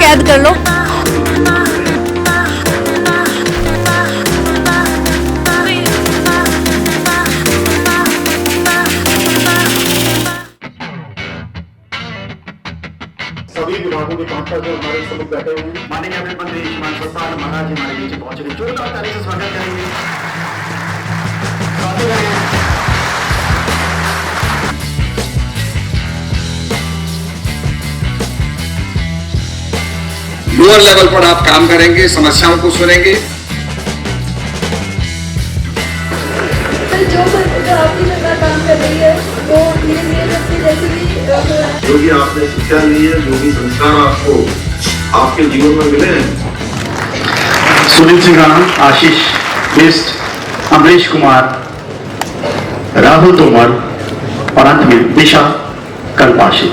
कैद कर लो। सभी विभागों के 5 जो हमारे सभी बैठे हुए हैं, माननीय अभिनंदन मंत्री श्रीमान प्रसाद महाराज जी हमारे बीच पहुंच गए। जोरदार ताली से स्वागत करेंगे। लोअर लेवल पर आप काम करेंगे, समस्याओं को सुनेंगे। जो आपकी सरकार काम कर रही है वो धीरे धीरे जैसे भी जो भी आपने शिक्षा ली है, जो भी संस्कार आपको आपके जीवन में मिले हैं, सुनील सिंह राणा, आशीष बिस्ट, अमरीश कुमार, राहुल तोमर और अंत में दिशा कल्पाशी।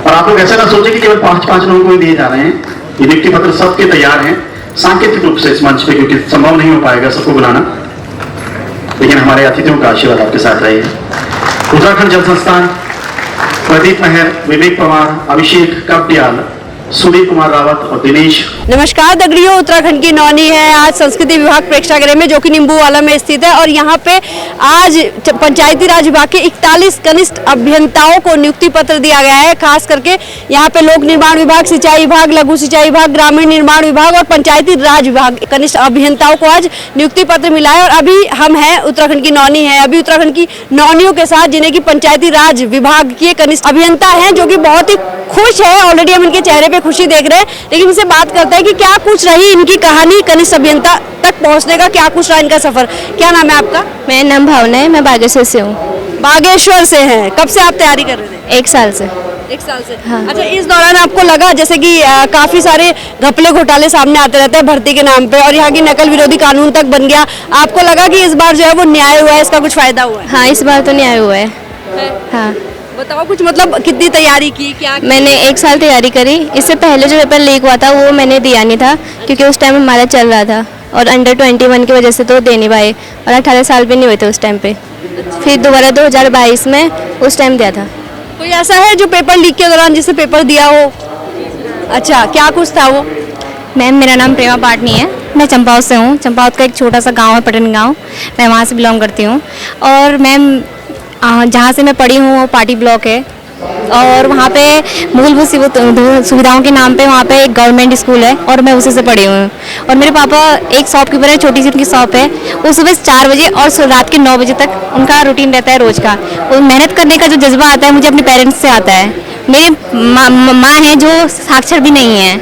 और आप लोग ऐसा ना सोचे कि केवल 5 लोगों को ही दिए जा रहे हैं। ये नियुक्ति पत्र सबके तैयार हैं सांकेतिक रूप से इस मंच पे, क्योंकि संभव नहीं हो पाएगा सबको बुलाना, लेकिन हमारे अतिथियों का आशीर्वाद आपके साथ रहे। उत्तराखंड जल संस्थान, प्रदीप मेहर, विवेक पवार, अभिषेक कपटियाल, सुदीप कुमार रावत और दिनेश। नमस्कार दगड़ियों, उत्तराखंड की नौनी है आज संस्कृति विभाग प्रेक्षागृह में, जो कि नींबूवाला में स्थित है। और यहाँ पे आज पंचायती राज विभाग के 41 कनिष्ठ अभियंताओं को नियुक्ति पत्र दिया गया है। खास करके यहाँ पे लोक निर्माण विभाग, सिंचाई विभाग, लघु सिंचाई विभाग, ग्रामीण निर्माण विभाग और पंचायती राज विभाग कनिष्ठ अभियंताओं को आज नियुक्ति पत्र मिला है। और अभी हम हैं उत्तराखंड की नौनी है, अभी उत्तराखंड की नौनियों के साथ, जिन्हें की पंचायती राज विभाग के कनिष्ठ अभियंता है, जो की बहुत ही खुश है। ऑलरेडी हम इनके चेहरे पे खुशी देख रहे हैं, लेकिन इनसे बात करते हैं कि क्या कुछ रही इनकी कहानी कनिष्ठ अभियंता तक पहुंचने का, क्या कुछ रहा इनका सफर। क्या नाम है आपका? मेरा नाम भावना है, मैं बागेश्वर से हूँ। बागेश्वर से हैं। कब से आप तैयारी कर रहे थे? 1 साल से। 1 साल से। हाँ। अच्छा, इस दौरान आपको लगा जैसे कि काफी सारे घपले घोटाले सामने आते रहते हैं भर्ती के नाम पे, और यहाँ की नकल विरोधी कानून तक बन गया, आपको लगा कि इस बार जो है वो न्याय हुआ है, इसका कुछ फायदा हुआ है? हाँ, इस बार तो न्याय हुआ है। हाँ, बताओ कुछ, मतलब कितनी तैयारी की, क्या मैंने 1 साल तैयारी करी। इससे पहले जो पेपर लीक हुआ था वो मैंने दिया नहीं था, क्योंकि उस टाइम हमारा चल रहा था और अंडर 21 की वजह से तो दे नहीं पाए, और 18 साल भी नहीं हुए थे उस टाइम पे। फिर दोबारा 2022 में उस टाइम दिया था। कोई ऐसा है जो पेपर लीक के दौरान जिससे पेपर दिया हो? अच्छा, क्या कुछ था वो? मैम, मेरा नाम प्रेमा पाटनी है, मैं चंपावत से हूँ। चंपावत का एक छोटा सा गांव है, पटन गांव, मैं वहाँ से बिलोंग करती हूँ। और मैम, जहाँ से मैं पढ़ी हूँ वो पार्टी ब्लॉक है, और वहाँ पे मूलभूत सुविधाओं के नाम पे वहाँ पे एक गवर्नमेंट स्कूल है, और मैं उसी से पढ़ी हूँ। और मेरे पापा एक शॉपकीपर है, छोटी सी उनकी शॉप है। वो सुबह 4 बजे और रात के 9 बजे तक उनका रूटीन रहता है रोज का। वो मेहनत करने का जो जज्बा आता है मुझे अपने पेरेंट्स से आता है। मेरी माँ है जो साक्षर भी नहीं है,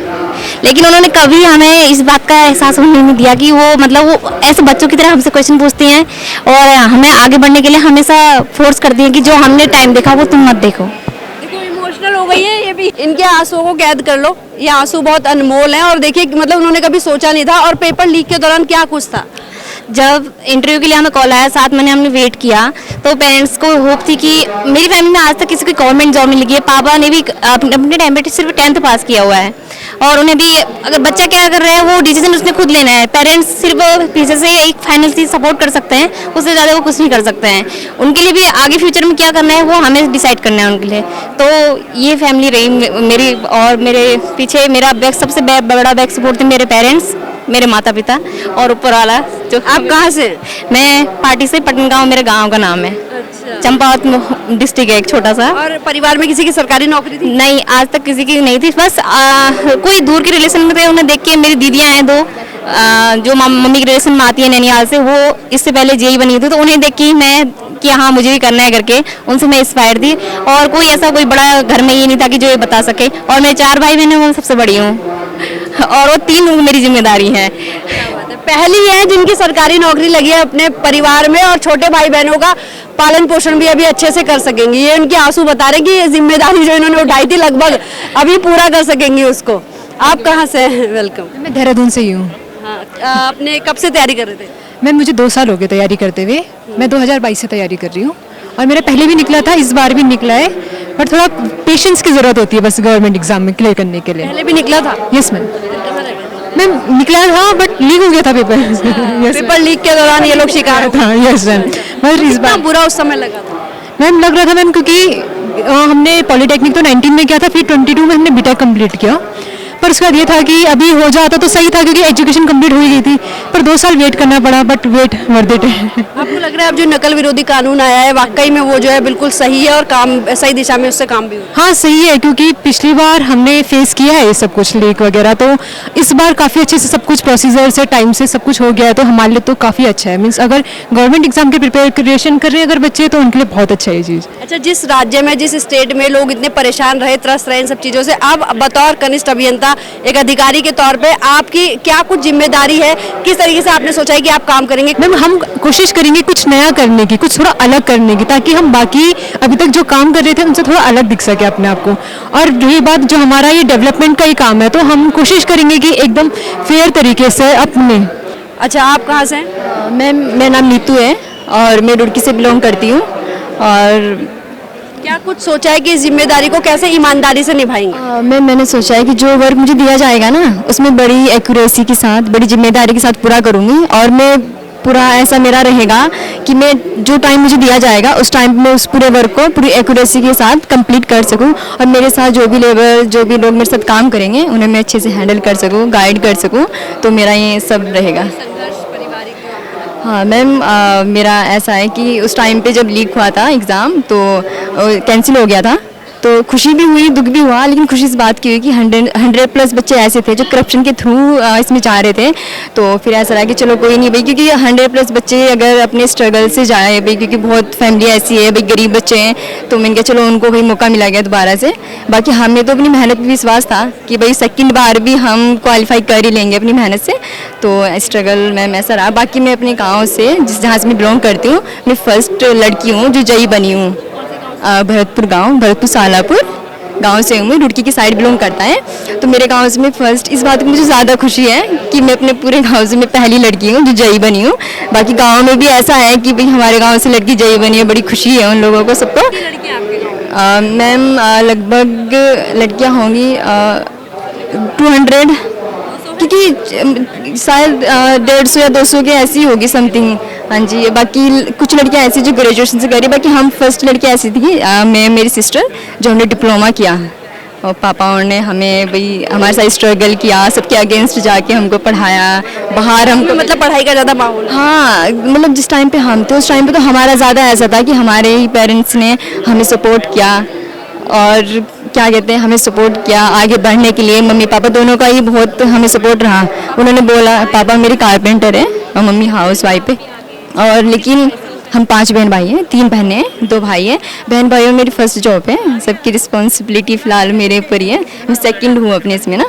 लेकिन उन्होंने कभी हमें इस बात का एहसास होने नहीं दिया कि वो मतलब वो ऐसे बच्चों की तरह हमसे क्वेश्चन पूछती हैं, और हमें आगे बढ़ने के लिए हमेशा फोर्स करती हैं कि जो हमने टाइम देखा वो तुम मत देखो। देखो, इमोशनल हो गई है ये भी। इनके आंसुओं को कैद कर लो, ये आंसू बहुत अनमोल हैं। और देखिए, मतलब उन्होंने कभी सोचा नहीं था। और पेपर लीक के दौरान क्या कुछ था? जब इंटरव्यू के लिए हमें कॉल आया, 7 महीने हमने वेट किया, तो पेरेंट्स को होप थी कि मेरी फैमिली में आज तक किसी को गवर्नमेंट जॉब नहीं लगी है। पापा ने भी अपने टाइम पे सिर्फ 10th पास किया हुआ है, और उन्हें भी अगर बच्चा क्या कर रहा है वो डिसीजन उसने खुद लेना है। पेरेंट्स सिर्फ पीछे से एक फाइनल चीज सपोर्ट कर सकते हैं, उससे ज़्यादा वो कुछ नहीं कर सकते हैं। उनके लिए भी आगे फ्यूचर में क्या करना है वो हमें डिसाइड करना है उनके लिए। तो ये फैमिली रही मेरी, और मेरे पीछे मेरा बैक सबसे बड़ा बैक सपोर्ट थे मेरे पेरेंट्स, मेरे माता पिता, और ऊपर वाला जो। आप कहाँ से? मैं पार्टी से, पटन गाँव मेरे गाँव का नाम है। अच्छा। चंपावत डिस्ट्रिक्ट है एक छोटा सा। और परिवार में किसी की सरकारी नौकरी थी? नहीं, आज तक किसी की नहीं थी। बस कोई दूर के रिलेशन में थे, उन्हें देख के, मेरी दीदियाँ हैं 2 जो मम्मी के रिलेशन में आती है नैनीहाल से, वो इससे पहले जेई बनी थी, तो उन्हें देख के मैं कि हाँ मुझे भी करना है करके उनसे मैं इंस्पायर थी। और कोई ऐसा कोई बड़ा घर में ये नहीं था कि जो ये बता सके। और मैं 4 भाई बहन वो सबसे बड़ी हूँ, और वो 3 मेरी जिम्मेदारी है। पहली है जिनकी सरकारी नौकरी लगी है अपने परिवार में, और छोटे भाई बहनों का पालन पोषण भी अभी अच्छे से कर सकेंगी। ये उनके आंसू बता रहे हैं कि ये जिम्मेदारी जो इन्होंने उठाई थी लगभग अभी पूरा कर सकेंगी उसको। आप कहाँ से हैं? वेलकम। मैं देहरादून से ही हूँ। हाँ, आपने कब से तैयारी कर रहे थे? मैम, मुझे 2 साल हो गए तैयारी करते हुए। मैं 2022 से तैयारी कर रही हूँ, और मेरा पहले भी निकला था, इस बार भी निकला है, पर थोड़ा पेशेंस की जरूरत होती है बस गवर्नमेंट एग्जाम में क्लियर करने के लिए। पहले भी निकला था? Yes ma'am. मैम, निकला था बट लीक हो गया था पेपर। पेपर लीक के दौरान ये लोग शिकार था। Yes ma'am. मगर इस बार बुरा उस समय लगा था? मैम, लग रहा था मैम, क्योंकि हमने पॉलिटेक्निक तो 19 में किया था, फिर 22 में हमने बीटेक कंप्लीट किया। पर उसके बाद ये था कि अभी हो जाता तो सही था, क्योंकि एजुकेशन कंप्लीट हो ही गई थी, पर 2 साल वेट करना पड़ा, बट वेट वर्थ इट है। आपको लग रहा है अब जो नकल विरोधी कानून आया है वाकई में वो जो है बिल्कुल सही है और काम सही दिशा में उससे काम भी हो? हाँ सही है, क्योंकि पिछली बार हमने फेस किया है ये सब कुछ लीक वगैरह, तो इस बार काफ़ी अच्छे से सब कुछ प्रोसीजर से टाइम से सब कुछ हो गया है, तो हमारे लिए तो काफ़ी अच्छा है। मीन्स अगर गवर्नमेंट एग्जाम की प्रिपरेशन कर रहे हैं अगर बच्चे, तो उनके लिए बहुत अच्छा है ये चीज़। अच्छा, जिस राज्य में जिस स्टेट में लोग इतने परेशान रहे, त्रस्त रहे इन सब चीज़ों से, अब बतौर कनिष्ठ अभियंता एक अधिकारी के तौर पे आपकी क्या कुछ जिम्मेदारी है, किस तरीके से आपने सोचा है कि आप काम करेंगे? मैम हम कोशिश करेंगे कुछ नया करने की, कुछ थोड़ा अलग करने की, ताकि हम बाकी अभी तक जो काम कर रहे थे उनसे थोड़ा अलग दिख सके अपने आप को। और रही बात जो हमारा ये डेवलपमेंट का ही काम है, तो हम कोशिश करेंगे कि एकदम फेयर तरीके से अपने। अच्छा, आप कहाँ से हैं? मैम मेरा नाम नीतू है और मैं रुड़की से बिलोंग करती हूँ। और क्या कुछ सोचा है कि इस जिम्मेदारी को कैसे ईमानदारी से निभाएंगे? मैंने सोचा है कि जो वर्क मुझे दिया जाएगा ना, उसमें बड़ी एक्यूरेसी के साथ, बड़ी जिम्मेदारी के साथ पूरा करूँगी। और मैं पूरा ऐसा मेरा रहेगा कि मैं जो टाइम मुझे दिया जाएगा उस टाइम में उस पूरे वर्क को पूरी एक्यूरेसी के साथ कंप्लीट कर सकूं, और मेरे साथ जो भी लेबर, जो भी लोग मेरे साथ काम करेंगे उन्हें मैं अच्छे से हैंडल कर सकूं, गाइड कर सकूं, तो मेरा ये सब रहेगा। हाँ मैम, मेरा ऐसा है कि उस टाइम पे जब लीक हुआ था एग्ज़ाम तो कैंसिल हो गया था, तो खुशी भी हुई, दुख भी हुआ, लेकिन खुशी इस बात की हुई कि 100+ बच्चे ऐसे थे जो करप्शन के थ्रू इसमें जा रहे थे। तो फिर ऐसा रहा कि चलो कोई नहीं भाई, क्योंकि 100+ बच्चे अगर अपने स्ट्रगल से जाए भाई, क्योंकि बहुत फैमिली ऐसी है भाई, गरीब बच्चे हैं, तो मैंने कहा चलो उनको भाई मौका मिला गया दोबारा से। बाकी हमें तो अपनी मेहनत पे विश्वास था कि भाई सेकंड बार भी हम क्वालिफाई कर ही लेंगे अपनी मेहनत से, तो स्ट्रगल मैम ऐसा रहा। बाकी मैं अपने गाँव से, जहाँ से मैं बिलोंग करती हूँ, मैं फर्स्ट लड़की हूँ जो जई बनी हूँ। भरतपुर गांव, भरतपुर सालापुर गांव से हूँ मैं, रुड़की की साइड बिलोंग करता है। तो मेरे गांव से मैं फर्स्ट, इस बात की मुझे ज़्यादा खुशी है कि मैं अपने पूरे गांव से मैं पहली लड़की हूँ जो जई बनी हूँ। बाकी गांव में भी ऐसा है कि भाई हमारे गांव से लड़की जई बनी है, बड़ी खुशी है उन लोगों को, सबको। मैम लगभग लड़कियाँ होंगी 200, क्योंकि शायद 150 या 200 के ऐसी होगी समथिंग। हाँ जी, बाकी कुछ लड़कियां ऐसी जो ग्रेजुएशन से करी, बाकी हम फर्स्ट लड़कियां ऐसी थी, मैं मेरी सिस्टर, जो हमने डिप्लोमा किया, और पापा ने हमें भाई हमारे साथ स्ट्रगल किया, सबके अगेंस्ट जाके हमको पढ़ाया बाहर, हमको मतलब पढ़ाई का ज़्यादा माहौल? हाँ, मतलब जिस टाइम पे हम थे उस टाइम पे तो हमारा ज़्यादा ऐसा था कि हमारे ही पेरेंट्स ने हमें सपोर्ट किया, और क्या कहते हैं, हमें सपोर्ट किया आगे बढ़ने के लिए। मम्मी पापा दोनों का ही बहुत हमें सपोर्ट रहा। उन्होंने बोला, पापा मेरी कारपेंटर है और मम्मी हाउस वाइफ है, और लेकिन हम 5 बहन भाई हैं, 3 बहनें हैं, 2 भाई हैं। बहन भाइयों में मेरी फर्स्ट जॉब है, सबकी रिस्पॉन्सिबिलिटी फ़िलहाल मेरे ऊपर ही है, मैं सेकंड हूँ अपने इसमें ना।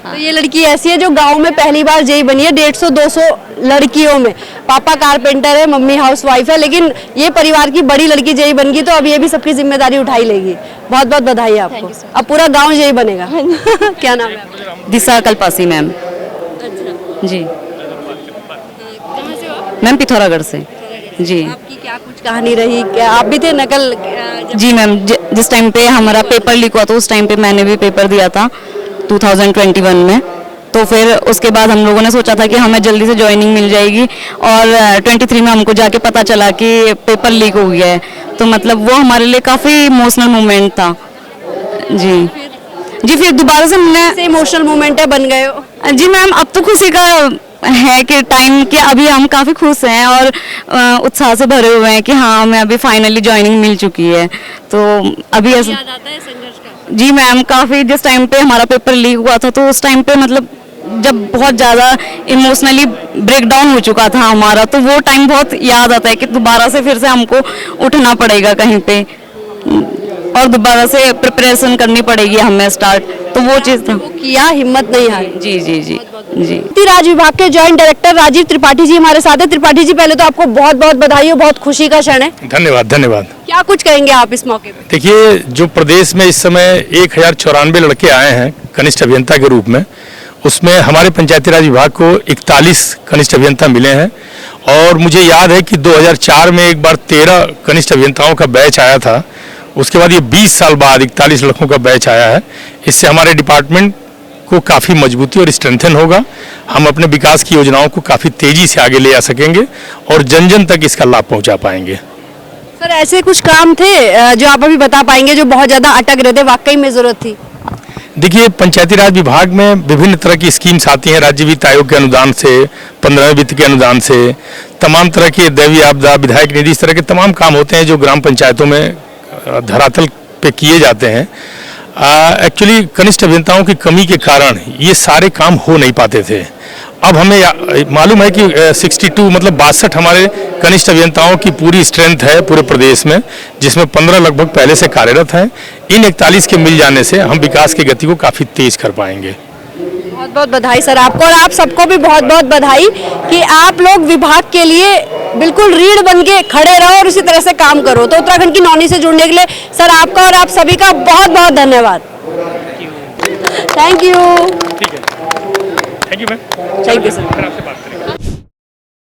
तो ये लड़की ऐसी है जो गांव में पहली बार जेई बनी है 150-200 लड़कियों में। पापा कारपेंटर है, मम्मी हाउसवाइफ है, लेकिन ये परिवार की बड़ी लड़की जेई बन गई, तो अब ये भी सबकी जिम्मेदारी उठाई लेगी। बहुत बहुत बधाई आपको। अब पूरा गांव जेई बनेगा। क्या नाम है आपका? दिशा कल्पासी मैम। जी मैम, पिथौरागढ़ से। जी, आपकी क्या कुछ कहानी रही? क्या आप भी थे नकल? जी मैम, जिस टाइम पे हमारा पेपर लीक हुआ था उस टाइम पे मैंने भी पेपर दिया था 2021 में। तो फिर उसके बाद हम लोगों ने सोचा था कि हमें जल्दी से ज्वाइनिंग मिल जाएगी, और 23 में हमको जाके पता चला कि पेपर लीक हो गया है। तो मतलब वो हमारे लिए काफ़ी इमोशनल मोमेंट था। जी फिर दोबारा से हमने, इमोशनल मोमेंट है, बन गए हो? जी मैम, अब तो खुशी का है कि टाइम के अभी हम काफ़ी खुश हैं और उत्साह से भरे हुए हैं कि हाँ हमें अभी फाइनली ज्वाइनिंग मिल चुकी है। तो अभी ऐसा याद आता है संघर्ष का? जी मैम, काफ़ी, जिस टाइम पे हमारा पेपर लीक हुआ था तो उस टाइम पे मतलब जब बहुत ज़्यादा इमोशनली ब्रेकडाउन हो चुका था हमारा, तो वो टाइम बहुत याद आता है कि दोबारा से फिर से हमको उठना पड़ेगा कहीं पे, और दोबारा से प्रिपरेशन करनी पड़ेगी हमें स्टार्ट, तो वो चीज़ था। किया, हिम्मत नहीं हारी। जी जी जी जी। राज्य विभाग के जॉइंट डायरेक्टर राजीव त्रिपाठी जी हमारे साथ हैं। त्रिपाठी जी, पहले तो आपको बहुत बहुत बधाई हो, बहुत खुशी का क्षण है। धन्यवाद धन्यवाद। क्या कुछ कहेंगे आप इस मौके पे? देखिए, जो प्रदेश में इस समय 1094 लड़के आए हैं कनिष्ठ अभियंता के रूप में, उसमें हमारे पंचायती राज विभाग को 41 कनिष्ठ अभियंता मिले हैं। और मुझे याद है कि 2004 में एक बार 13 कनिष्ठ अभियंताओं का बैच आया था, उसके बाद ये 20 साल बाद 41 लड़कों का बैच आया है। इससे हमारे डिपार्टमेंट को काफ़ी मजबूती और स्ट्रेंथन होगा, हम अपने विकास की योजनाओं को काफ़ी तेज़ी से आगे ले जा सकेंगे और जन जन तक इसका लाभ पहुंचा पाएंगे। सर, ऐसे कुछ काम थे जो आप अभी बता पाएंगे जो बहुत ज़्यादा अटक रहे थे, वाकई में ज़रूरत थी? देखिए, पंचायती राज विभाग में विभिन्न तरह की स्कीम्स आती हैं, राज्य वित्त आयोग के अनुदान से, 15वें वित्त के अनुदान से, तमाम तरह के दैवीय आपदा, विधायक निधि, इस तरह के तमाम काम होते हैं जो ग्राम पंचायतों में धरातल पे किए जाते हैं। एक्चुअली कनिष्ठ अभियंताओं की कमी के कारण ये सारे काम हो नहीं पाते थे। अब हमें मालूम है कि 62 मतलब 62 हमारे कनिष्ठ अभियंताओं की पूरी स्ट्रेंथ है पूरे प्रदेश में, जिसमें 15 लगभग पहले से कार्यरत हैं। इन 41 के मिल जाने से हम विकास की गति को काफ़ी तेज कर पाएंगे। बहुत बहुत बधाई सर आपको, और आप सबको भी बहुत बहुत बधाई कि आप लोग विभाग के लिए बिल्कुल रीढ़ बन के खड़े रहो और इसी तरह से काम करो। तो उत्तराखंड की नौनी से जुड़ने के लिए सर आपका और आप सभी का बहुत बहुत धन्यवाद। Thank you. ठीक है, thank you ma'am. Thank you sir. फिर आपसे बात करेंगे।